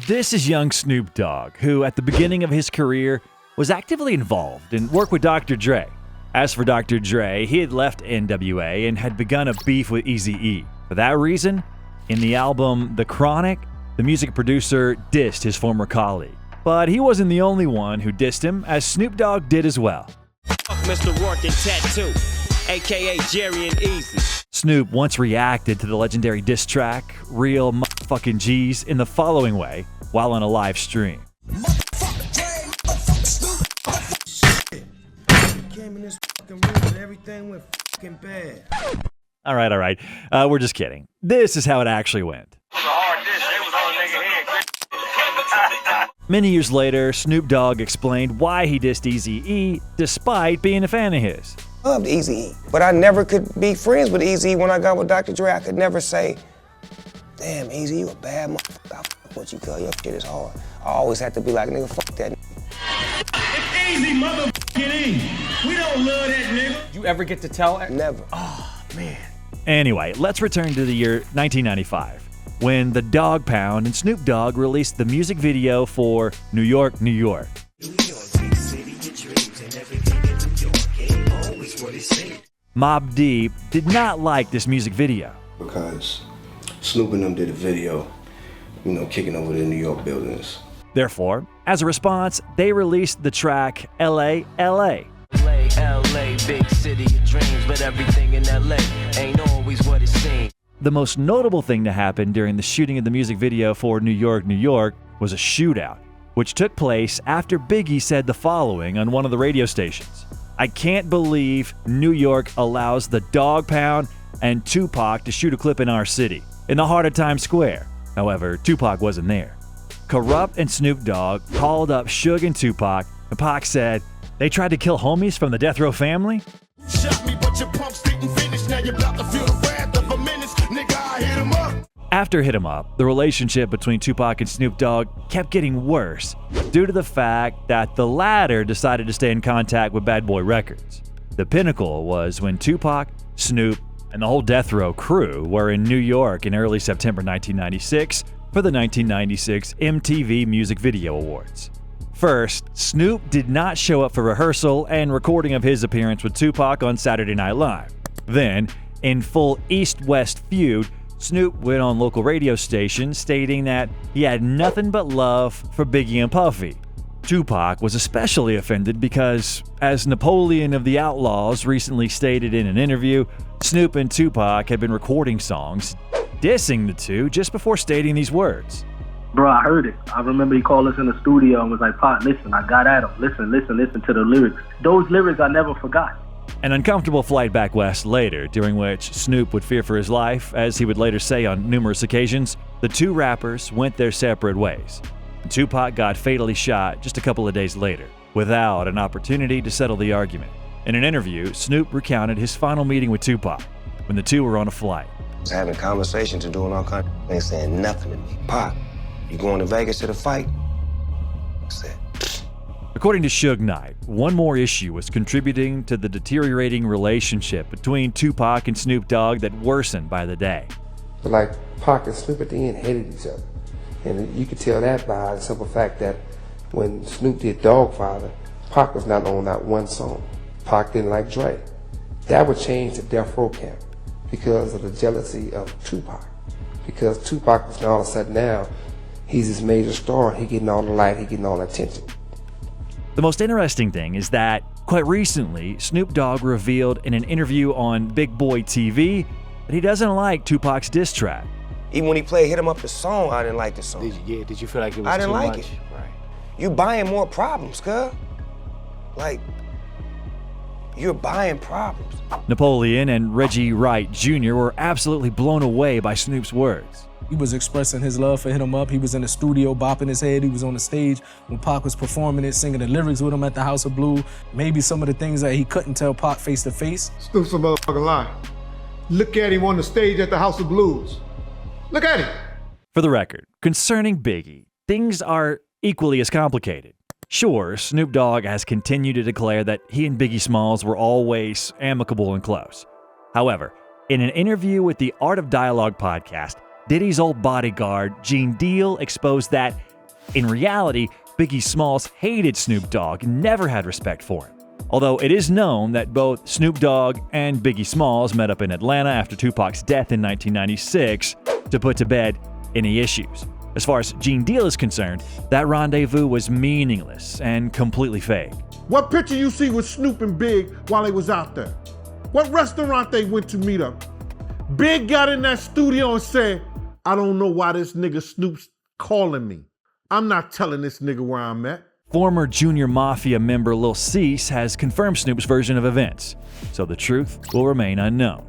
This is young Snoop Dogg, who at the beginning of his career was actively involved and worked with Dr. Dre. As for Dr. Dre, he had left NWA and had begun a beef with Eazy-E. For that reason, in the album The Chronic, the music producer dissed his former colleague. But he wasn't the only one who dissed him, as Snoop Dogg did as well. Mr. Rourke and Tattoo, a.k.a. Jerry and Easy. Snoop once reacted to the legendary diss track, Real Motherfucking G's, in the following way while on a live stream. All right. We're just kidding. This is how it actually went. Many years later, Snoop Dogg explained why he dissed Eazy-E despite being a fan of his. I loved Eazy-E, but I never could be friends with Eazy-E when I got with Dr. Dre. I could never say, damn, Eazy, you a bad motherfucker. I fuck with you, cuz your shit is hard. I always had to be like, nigga, fuck that. It's easy, motherfucking E. We don't love that nigga. You ever get to tell? Never. Oh, man. Anyway, let's return to the year 1995, when the Dogg Pound and Snoop Dogg released the music video for New York, New York. Mobb Deep did not like this music video. Because Snoop and them did a video, kicking over the New York buildings. Therefore, as a response, they released the track LA, LA. LA, big city of dreams, but everything in LA ain't always what it seems. The most notable thing to happen during the shooting of the music video for New York, New York was a shootout, which took place after Biggie said the following on one of the radio stations. I can't believe New York allows the Dogg Pound and Tupac to shoot a clip in our city, in the heart of Times Square. However, Tupac wasn't there. Corrupt and Snoop Dogg called up Suge and Tupac, and Pac said, they tried to kill homies from the Death Row family? After Hit 'Em Up, the relationship between Tupac and Snoop Dogg kept getting worse due to the fact that the latter decided to stay in contact with Bad Boy Records. The pinnacle was when Tupac, Snoop, and the whole Death Row crew were in New York in early September 1996 for the 1996 MTV Music Video Awards. First, Snoop did not show up for rehearsal and recording of his appearance with Tupac on Saturday Night Live. Then, in full East-West feud, Snoop went on local radio stations stating that he had nothing but love for Biggie and Puffy. Tupac was especially offended because, as Napoleon of the Outlaws recently stated in an interview, Snoop and Tupac had been recording songs dissing the two just before stating these words. Bro, I heard it. I remember he called us in the studio and was like, Pot, listen, I got at him. Listen to the lyrics. Those lyrics I never forgot. An uncomfortable flight back west later, during which Snoop would fear for his life, as he would later say on numerous occasions, the two rappers went their separate ways. Tupac got fatally shot just a couple of days later, without an opportunity to settle the argument. In an interview, Snoop recounted his final meeting with Tupac, when the two were on a flight. Having conversations and doing all kinds of things, ain't saying nothing to me. Pop, you going to Vegas to the fight? I said. According to Suge Knight, one more issue was contributing to the deteriorating relationship between Tupac and Snoop Dogg that worsened by the day. But like Pac and Snoop at the end hated each other. And you could tell that by the simple fact that when Snoop did Dogfather, Pac was not on that one song. Pac didn't like Dre. That would change the Death Row camp because of the jealousy of Tupac. Because Tupac was all of a sudden now, he's this major star, he getting all the light, he getting all the attention. The most interesting thing is that, quite recently, Snoop Dogg revealed in an interview on Big Boy TV that he doesn't like Tupac's diss track. Even when he played Hit 'Em Up the song, I didn't like the song. Did you feel like it was I didn't too like much? it. Right. You buying more problems, cuz. Like, you're buying problems. Napoleon and Reggie Wright Jr. were absolutely blown away by Snoop's words. He was expressing his love for Hit 'Em Up. He was in the studio bopping his head. He was on the stage when Pac was performing it, singing the lyrics with him at the House of Blue. Maybe some of the things that he couldn't tell Pac face to face. Snoop's a motherfucking lie. Look at him on the stage at the House of Blues. Look at him. For the record, concerning Biggie, things are equally as complicated. Sure, Snoop Dogg has continued to declare that he and Biggie Smalls were always amicable and close. However, in an interview with the Art of Dialogue podcast, Diddy's old bodyguard, Gene Deal, exposed that In reality, Biggie Smalls hated Snoop Dogg and never had respect for him. Although it is known that both Snoop Dogg and Biggie Smalls met up in Atlanta after Tupac's death in 1996 to put to bed any issues. As far as Gene Deal is concerned, that rendezvous was meaningless and completely fake. What picture you see with Snoop and Big while they was out there? What restaurant they went to meet up? Big got in that studio and said, I don't know why this nigga Snoop's calling me. I'm not telling this nigga where I'm at. Former Junior Mafia member Lil Cease has confirmed Snoop's version of events, so the truth will remain unknown.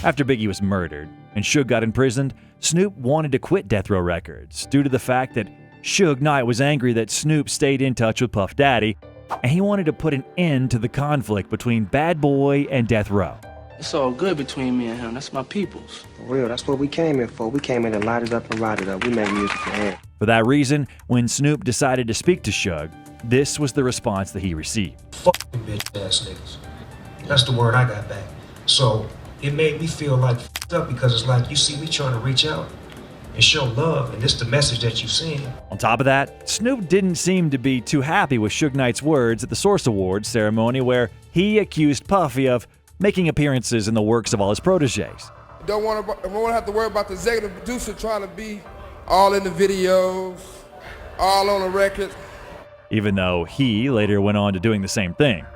After Biggie was murdered and Suge got imprisoned, Snoop wanted to quit Death Row Records due to the fact that Suge Knight was angry that Snoop stayed in touch with Puff Daddy, and he wanted to put an end to the conflict between Bad Boy and Death Row. It's all good between me and him. That's my peoples. For real, that's what we came here for. We came in to light it up and ride it up. We make music for him. For that reason, when Snoop decided to speak to Suge, this was the response that he received. Fuck you bitch ass niggas. That's the word I got back. So it made me feel like f***ed up because it's like, you see me trying to reach out and show love, and this the message that you send. On top of that, Snoop didn't seem to be too happy with Suge Knight's words at the Source Awards ceremony where he accused Puffy of making appearances in the works of all his proteges. Don't want to have to worry about the executive producer trying to be all in the videos, all on the record. Even though he later went on to doing the same thing.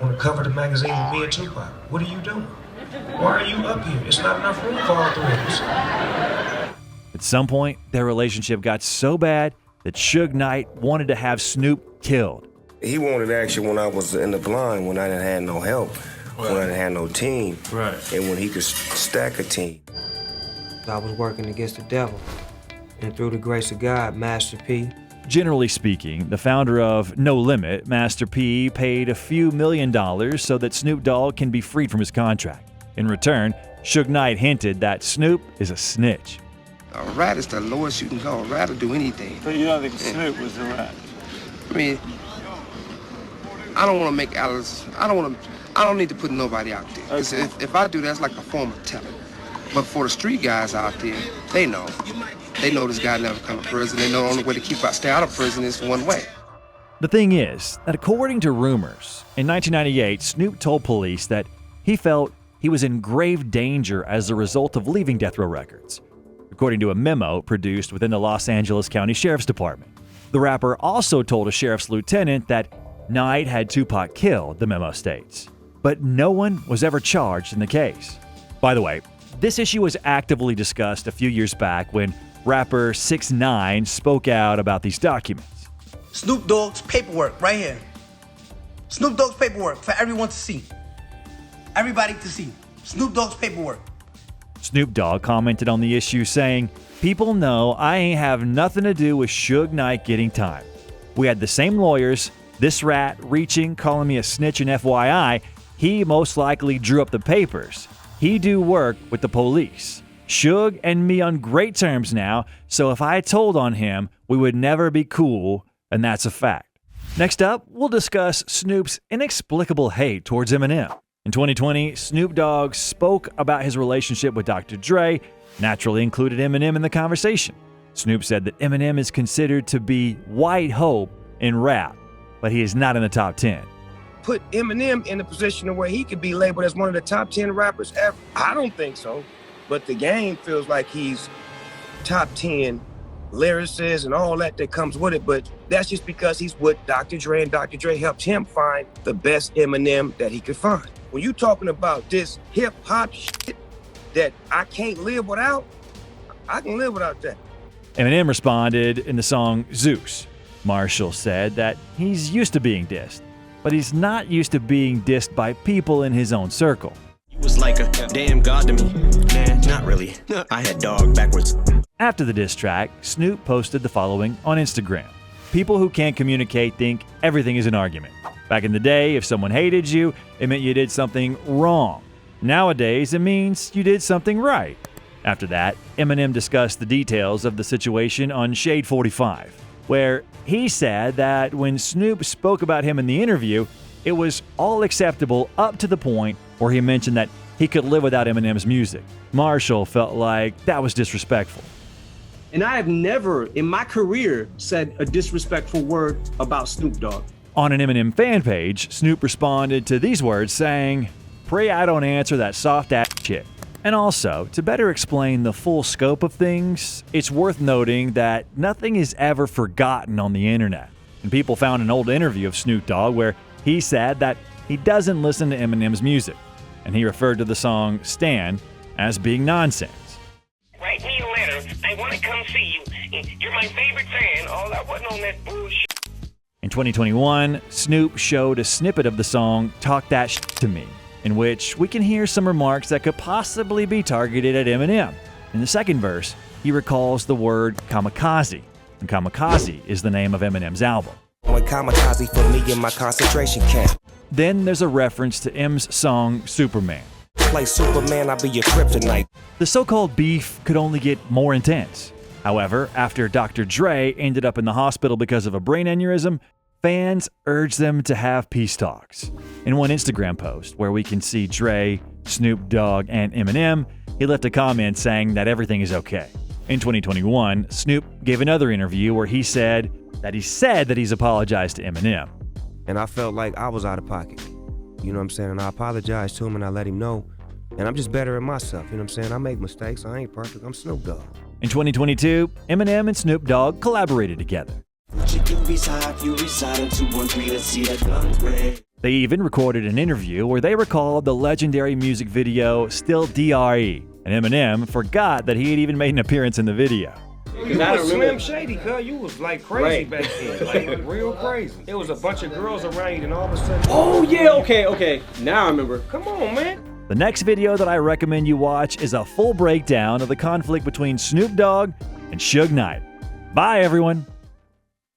Want to cover the magazine with me and Tupac? What are you doing? Why are you up here? It's not enough room for all three of us. At some point, their relationship got so bad that Suge Knight wanted to have Snoop killed. He wanted action when I was in the blind, when I didn't have no help, when I didn't have no team, and when he could stack a team. I was working against the devil, and through the grace of God, Master P. Generally speaking, the founder of No Limit, Master P, paid a few $1 million so that Snoop Dogg can be freed from his contract. In return, Suge Knight hinted that Snoop is a snitch. A rat is the lowest you can go. A rat will do anything. But you don't think Snoop was a rat? I mean, I don't want to make Alice. I don't need to put nobody out there. Okay. If I do, that's like a form of telling. But for the street guys out there, they know. They know this guy never come to prison. They know the only way to stay out of prison is one way. The thing is that according to rumors, in 1998, Snoop told police that he felt he was in grave danger as a result of leaving Death Row Records, according to a memo produced within the Los Angeles County Sheriff's Department. The rapper also told a sheriff's lieutenant that Knight had Tupac killed, the memo states. But no one was ever charged in the case. By the way, this issue was actively discussed a few years back when rapper 6ix9ine spoke out about these documents. Snoop Dogg's paperwork right here. Snoop Dogg's paperwork for everyone to see. Everybody to see. Snoop Dogg's paperwork. Snoop Dogg commented on the issue saying, "People know I ain't have nothing to do with Suge Knight getting time. We had the same lawyers. This rat reaching, calling me a snitch and FYI, he most likely drew up the papers. He do work with the police. Suge and me on great terms now, so if I told on him, we would never be cool, and that's a fact." Next up, we'll discuss Snoop's inexplicable hate towards Eminem. In 2020, Snoop Dogg spoke about his relationship with Dr. Dre, naturally included Eminem in the conversation. Snoop said that Eminem is considered to be white hope in rap, but he is not in the top 10. Put Eminem in a position where he could be labeled as one of the top 10 rappers ever? I don't think so. But the game feels like he's top 10 lyricists and all that comes with it. But that's just because he's with Dr. Dre, and Dr. Dre helped him find the best Eminem that he could find. When you're talking about this hip-hop shit that I can't live without, I can live without that. Eminem responded in the song Zeus. Marshall said that he's used to being dissed, but he's not used to being dissed by people in his own circle. You was like a damn god to me. Man, not really. I had dog backwards. After the diss track, Snoop posted the following on Instagram. People who can't communicate think everything is an argument. Back in the day, if someone hated you, it meant you did something wrong. Nowadays, it means you did something right. After that, Eminem discussed the details of the situation on Shade 45, where he said that when Snoop spoke about him in the interview, it was all acceptable up to the point where he mentioned that he could live without Eminem's music. Marshall felt like that was disrespectful. And I have never in my career said a disrespectful word about Snoop Dogg. On an Eminem fan page, Snoop responded to these words saying, "Pray I don't answer that soft-ass shit." And also, to better explain the full scope of things, it's worth noting that nothing is ever forgotten on the internet. And people found an old interview of Snoop Dogg where he said that he doesn't listen to Eminem's music, and he referred to the song Stan as being nonsense. Write me a letter. I want to come see you. You're my favorite fan. All I wasn't on that bullshit. In 2021, Snoop showed a snippet of the song Talk That Shit to Me, in which we can hear some remarks that could possibly be targeted at Eminem. In the second verse, he recalls the word kamikaze, and kamikaze is the name of Eminem's album. Kamikaze for me in my concentration camp. Then there's a reference to M's song Superman. Play Superman, I'll be your kryptonite. The so-called beef could only get more intense. However, after Dr. Dre ended up in the hospital because of a brain aneurysm, fans urged them to have peace talks. In one Instagram post, where we can see Dre, Snoop Dogg, and Eminem, he left a comment saying that everything is okay. In 2021, Snoop gave another interview where he said that he's apologized to Eminem. And I felt like I was out of pocket. You know what I'm saying? And I apologized to him and I let him know. And I'm just better at myself. You know what I'm saying? I make mistakes. I ain't perfect. I'm Snoop Dogg. In 2022, Eminem and Snoop Dogg collaborated together. They even recorded an interview where they recalled the legendary music video Still DRE, and Eminem forgot that he had even made an appearance in the video. You was Slim Shady, cuz you was like crazy back then, like real crazy. It was a bunch of girls around you, and all of a sudden. Oh yeah, okay. Now I remember. Come on, man. The next video that I recommend you watch is a full breakdown of the conflict between Snoop Dogg and Suge Knight. Bye, everyone.